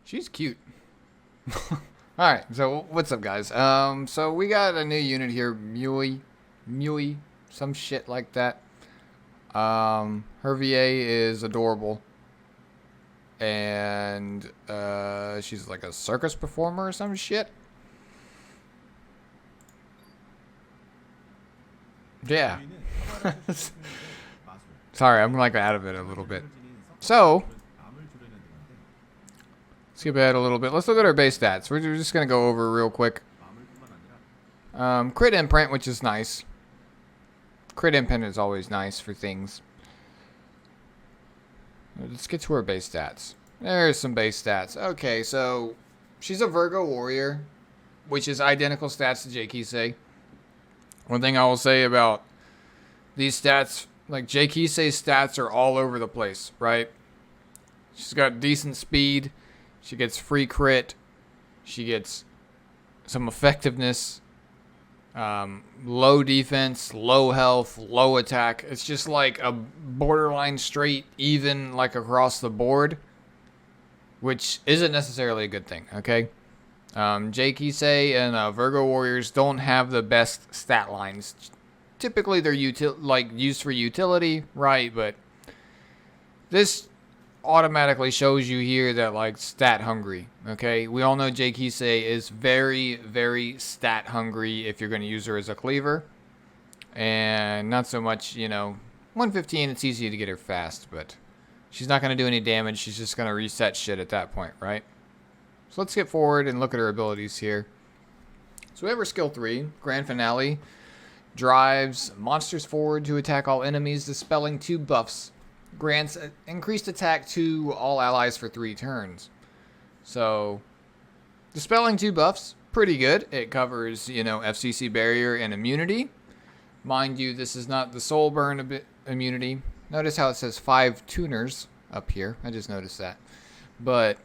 She's cute. Alright, so what's up, guys? So we got a new unit here, Mui, some shit like that. Her VA is adorable. And, she's like a circus performer or some shit. Yeah. Sorry, I'm like out of it a little bit. So, skip ahead a little bit. Let's look at our base stats. We're just going to go over real quick. Crit imprint, which is nice. Crit imprint is always nice for things. Let's get to our base stats. There's some base stats. Okay, so she's a Virgo warrior, which is identical stats to Jkisei. One thing I will say about these stats, like Jkisei's stats are all over the place, right? She's got decent speed. She gets free crit. She gets some effectiveness. Low defense, low health, low attack. It's just like a borderline straight even like across the board, which isn't necessarily a good thing, okay? Jkisei and Virgo Warriors don't have the best stat lines. Typically, they're used for utility, right? But this automatically shows you here that like stat hungry. Okay, we all know Jkisei is very, very stat hungry if you're going to use her as a cleaver, and not so much. 115. It's easy to get her fast, but she's not going to do any damage. She's just going to reset shit at that point, right? So let's skip forward and look at her abilities here. So we have her skill 3, Grand Finale. Drives monsters forward to attack all enemies, dispelling 2 buffs. Grants increased attack to all allies for 3 turns. So, dispelling 2 buffs, pretty good. It covers, FCC barrier and immunity. Mind you, this is not the soul burn immunity. Notice how it says 5 tuners up here. I just noticed that. But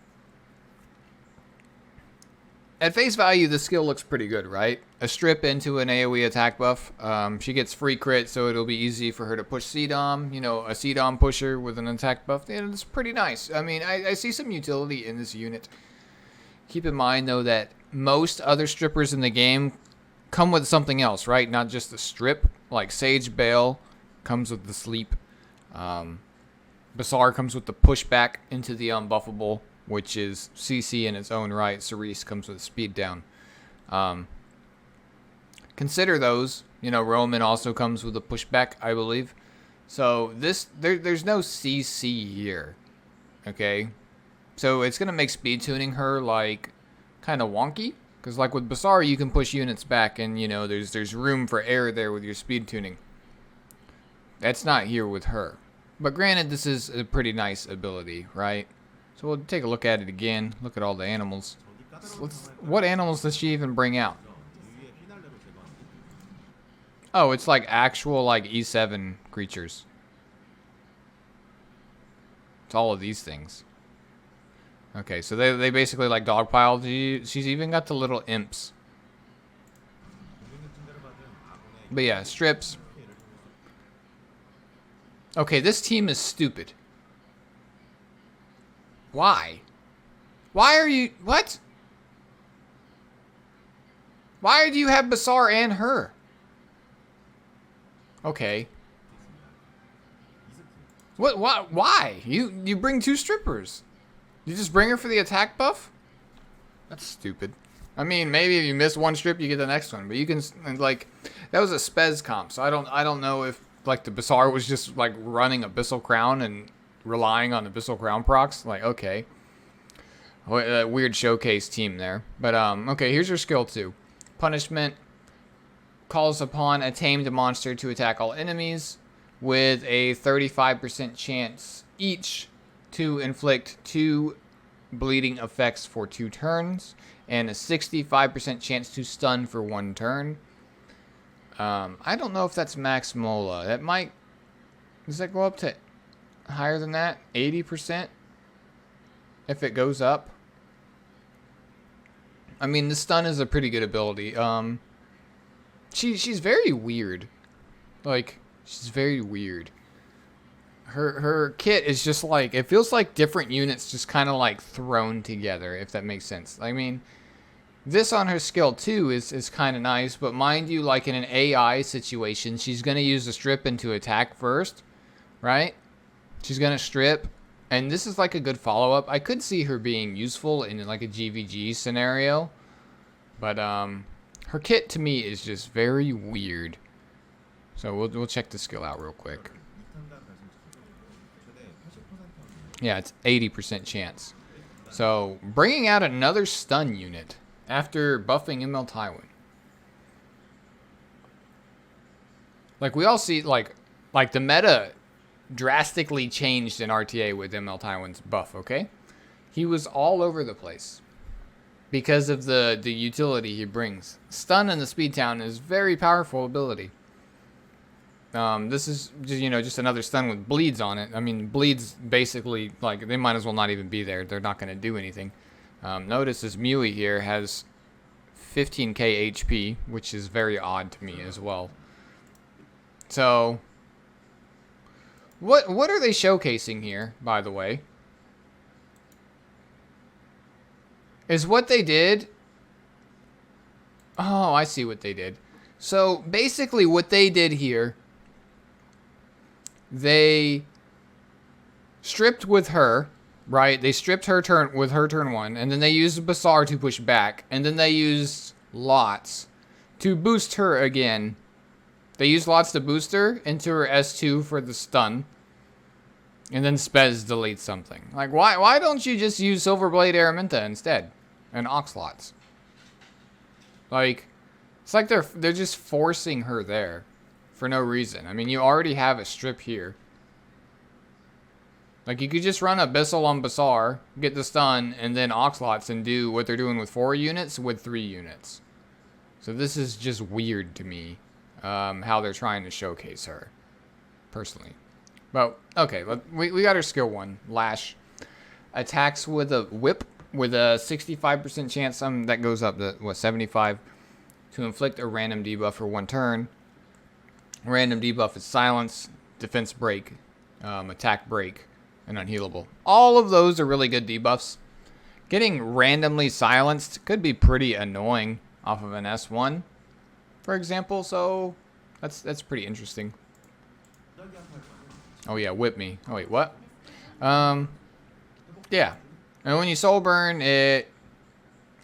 at face value, the skill looks pretty good, right? A strip into an AoE attack buff. She gets free crit, so it'll be easy for her to push CDOM. A CDOM pusher with an attack buff. And it's pretty nice. I mean, I see some utility in this unit. Keep in mind, though, that most other strippers in the game come with something else, right? Not just the strip. Like Sage Bale comes with the sleep. Bazaar comes with the pushback into the unbuffable, which is CC in its own right. Cerise comes with speed down. Consider those. Roman also comes with a pushback, I believe. So there's no CC here. Okay? So it's going to make speed tuning her, like, kind of wonky. Because, like, with Bazaar, you can push units back, and, there's room for error there with your speed tuning. That's not here with her. But granted, this is a pretty nice ability, right? So we'll take a look at it again. Look at all the animals. What animals does she even bring out? Oh, it's like actual like E7 creatures. It's all of these things. Okay, so they basically like dogpile. She's even got the little imps. But yeah, strips. Okay, this team is stupid. Why? Why are you... What? Why do you have Bazaar and her? Okay. What? Why? You bring 2 strippers. You just bring her for the attack buff? That's stupid. I mean, maybe if you miss one strip, you get the next one. But you can, like... That was a Spez comp, so I don't know if, like, the Bazaar was just, like, running Abyssal Crown and relying on Abyssal Crown procs. Like, okay. Weird showcase team there. But, okay, here's your skill 2. Punishment calls upon a tamed monster to attack all enemies with a 35% chance each to inflict 2 bleeding effects for 2 turns and a 65% chance to stun for 1 turn. I don't know if that's max Mola. That might... Does that go up to higher than that? 80%? If it goes up? I mean, the stun is a pretty good ability. She's very weird. Like, she's very weird. her kit is just like, it feels like different units just kind of like thrown together, if that makes sense. I mean, this on her skill 2 is kind of nice, but mind you, like in an AI situation, she's going to use the strip into attack first, right? She's going to strip, and this is like a good follow-up. I could see her being useful in like a GVG scenario, but her kit to me is just very weird. So we'll check the skill out real quick. Yeah, it's 80% chance. So bringing out another stun unit after buffing ML Tywin. Like we all see, like the meta drastically changed in RTA with ML Tywin's buff. Okay, he was all over the place because of the utility he brings. Stun in the Speed Town is very powerful ability. This is just, just another stun with bleeds on it. I mean, bleeds basically, like, they might as well not even be there. They're not going to do anything. Notice this Mui here has 15k HP, which is very odd to me as well. So, what are they showcasing here, by the way? Is what they did... Oh, I see what they did. So, basically what they did here... They stripped with her, right? They stripped her turn with her turn 1, and then they used Basar to push back, and then they used Lots to boost her again. They used Lots to boost her into her S2 for the stun, and then Spez deletes something. Like, why don't you just use Silverblade Araminta instead, and Oxlots? Like, it's like they're just forcing her there. For no reason. I mean, you already have a strip here. Like, you could just run Abyssal on Basar, get the stun, and then Oxlots and do what they're doing with 4 units with 3 units. So this is just weird to me, how they're trying to showcase her, personally. But, okay, we got her skill 1, Lash. Attacks with a whip with a 65% chance, that goes up to, what, 75? To inflict a random debuff for 1 turn. Random debuff is silence, defense break, attack break, and unhealable. All of those are really good debuffs. Getting randomly silenced could be pretty annoying off of an S1, for example. So that's pretty interesting. Oh yeah, whip me. Oh wait, what? Yeah. And when you soul burn, it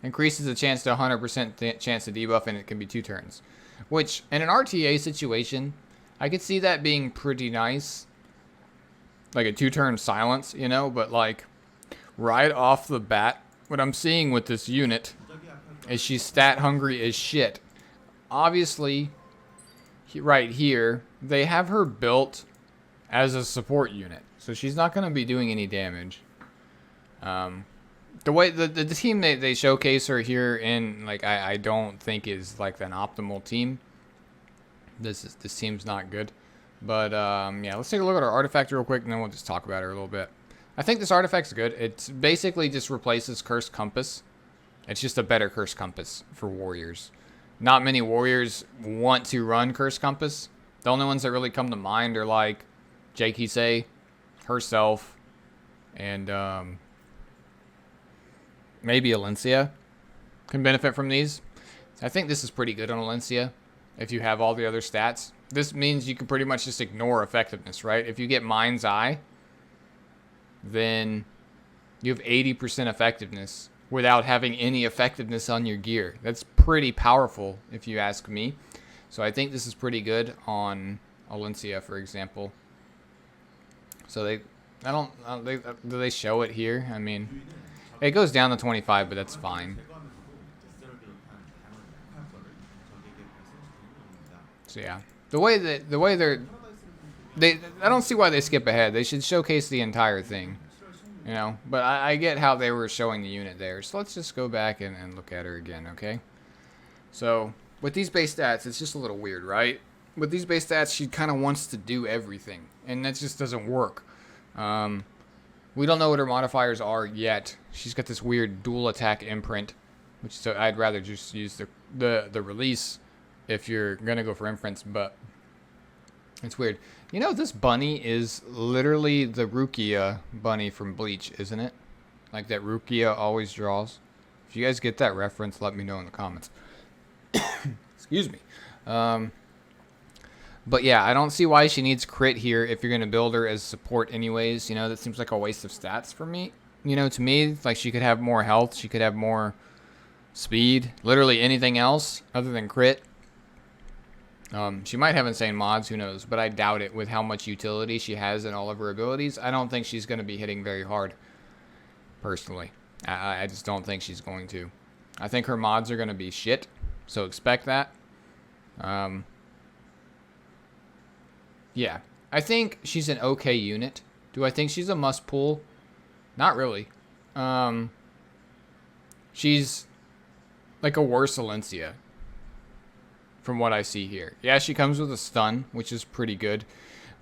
increases the chance to 100% chance to debuff, and it can be 2 turns. Which, in an RTA situation, I could see that being pretty nice. Like a 2-turn silence, but like, right off the bat, what I'm seeing with this unit is she's stat hungry as shit. Obviously, right here, they have her built as a support unit. So she's not going to be doing any damage. The way the team they showcase her here in, like, I don't think is like an optimal team. This team's not good, but yeah, let's take a look at our artifact real quick, and then we'll just talk about her a little bit. I think this artifact's good. It basically just replaces Cursed Compass. It's just a better Cursed Compass for warriors. Not many warriors want to run Cursed Compass. The only ones that really come to mind are like Jakise, herself, and maybe Alencia can benefit from these. I think this is pretty good on Alencia if you have all the other stats. This means you can pretty much just ignore effectiveness, right? If you get Mind's Eye, then you have 80% effectiveness without having any effectiveness on your gear. That's pretty powerful if you ask me. So I think this is pretty good on Alencia, for example. So do they show it here? I mean, it goes down to 25, but that's fine. So yeah, the way I don't see why they skip ahead. They should showcase the entire thing, But I get how they were showing the unit there. So let's just go back and look at her again, okay? So with these base stats, it's just a little weird, right? With these base stats, she kind of wants to do everything, and that just doesn't work. We don't know what her modifiers are yet. She's got this weird dual attack imprint, which so I'd rather just use the release if you're gonna go for imprints, but it's weird. You know, this bunny is literally the Rukia bunny from Bleach, isn't it? Like that Rukia always draws. If you guys get that reference, let me know in the comments. Excuse me. But yeah, I don't see why she needs crit here if you're going to build her as support anyways. You know, that seems like a waste of stats for me. You know, to me, like she could have more health. She could have more speed. Literally anything else other than crit. She might have insane mods, who knows. But I doubt it with how much utility she has in all of her abilities. I don't think she's going to be hitting very hard, personally. I just don't think she's going to. I think her mods are going to be shit. So expect that. Yeah, I think she's an okay unit. Do I think she's a must pull? Not really. She's like a worse Alencia from what I see here. Yeah, she comes with a stun, which is pretty good.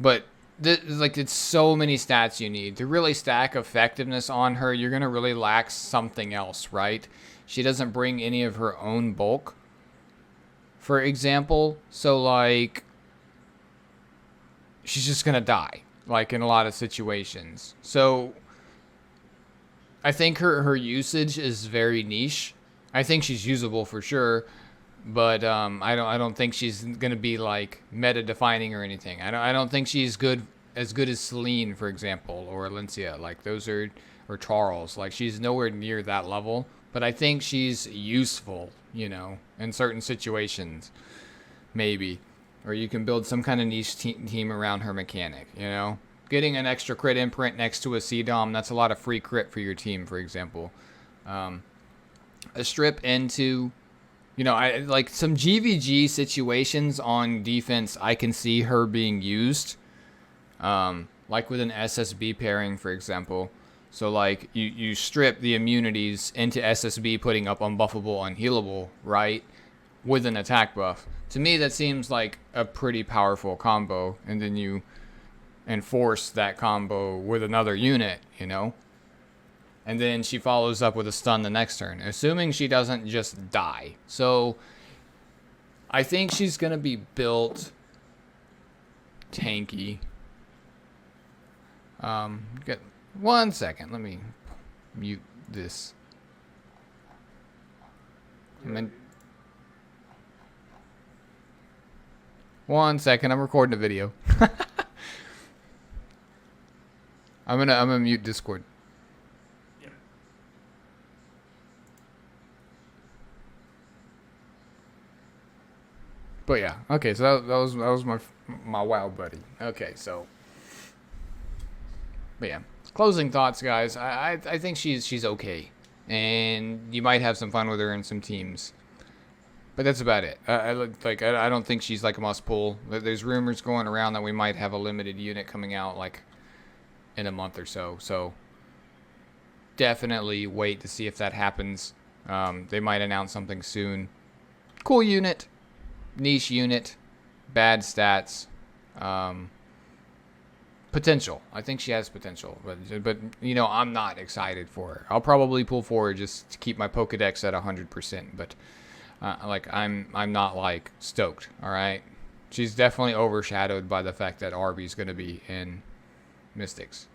But like it's so many stats you need. To really stack effectiveness on her, you're going to really lack something else, right? She doesn't bring any of her own bulk, for example. So like she's just going to die, like in a lot of situations. So I think her usage is very niche. I think she's usable for sure, but I don't think she's going to be like meta defining or anything. I don't think she's as good as Celine, for example, or Alencia. Like those are, or Charles. Like she's nowhere near that level, but I think she's useful, you know, in certain situations maybe. Or you can build some kind of niche team around her mechanic, you know? Getting an extra crit imprint next to a C-Dom, that's a lot of free crit for your team, for example. A strip into, you know, like some GVG situations on defense, I can see her being used. Like with an SSB pairing, for example. So, like, you strip the immunities into SSB, putting up unbuffable, unhealable, right? With an attack buff. To me, that seems like a pretty powerful combo, and then you enforce that combo with another unit, you know? And then she follows up with a stun the next turn, assuming she doesn't just die. So, I think she's going to be built tanky. Get 1 second, let me mute this. One second, I'm recording a video. I'm gonna mute Discord. Yeah. But yeah, okay. So that was my WoW buddy. Okay, so. But yeah, closing thoughts, guys. I think she's okay, and you might have some fun with her in some teams. But that's about it. I don't think she's like a must pull. There's rumors going around that we might have a limited unit coming out like in a month or so. So definitely wait to see if that happens. They might announce something soon. Cool unit, niche unit, bad stats, potential. I think she has potential, but you know, I'm not excited for her. I'll probably pull for her just to keep my Pokedex at 100%, but. Like I'm not like stoked. All right, she's definitely overshadowed by the fact that Arby's gonna be in Mystics.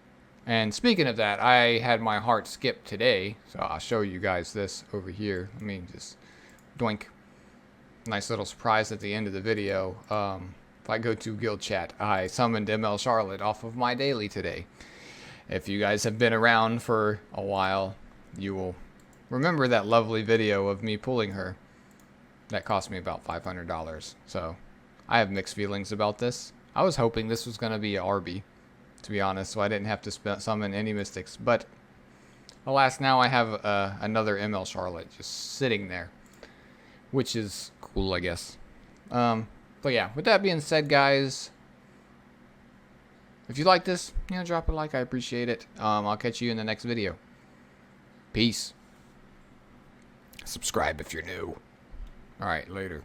And speaking of that, I had my heart skipped today, so I'll show you guys this over here. Let me just doink. Nice little surprise at the end of the video. If I go to guild chat, I summoned ML Charlotte off of my daily today. If you guys have been around for a while, you will remember that lovely video of me pulling her. That cost me about $500. So I have mixed feelings about this. I was hoping this was going to be Arby, to be honest, so I didn't have to summon any Mystics. But alas, now I have another ML Charlotte just sitting there, which is cool, I guess. But yeah, with that being said, guys, if you like this, you know, drop a like. I appreciate it. I'll catch you in the next video. Peace. Subscribe if you're new. All right, later.